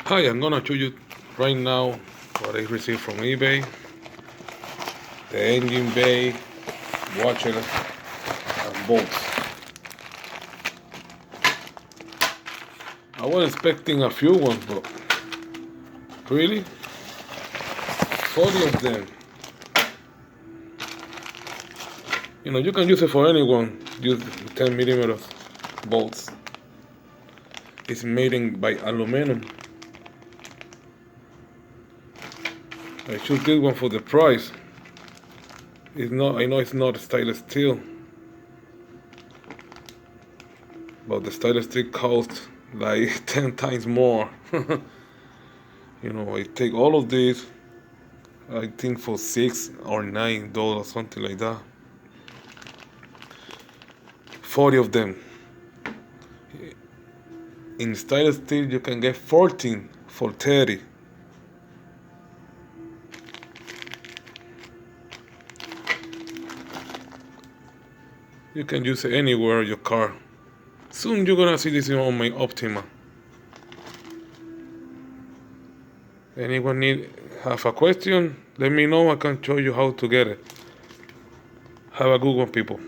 Hi, I'm gonna show you right now what I received from eBay. The engine bay, washer, and bolts. I was expecting a few ones, but really? 40 of them. You can use it for anyone. Use 10 millimeter bolts. It's made by aluminum. I choose this one for the price. It's not. I know it's not stainless steel, but the stainless steel costs like 10 times more. I take all of these. I think for $6 or $9, something like that. 40 of them. In stainless steel, you can get 14 for 30. You can use it anywhere in your car. Soon you're gonna see this on my Optima. Anyone have a question? Let me know. I can show you how to get it. Have a good one, people.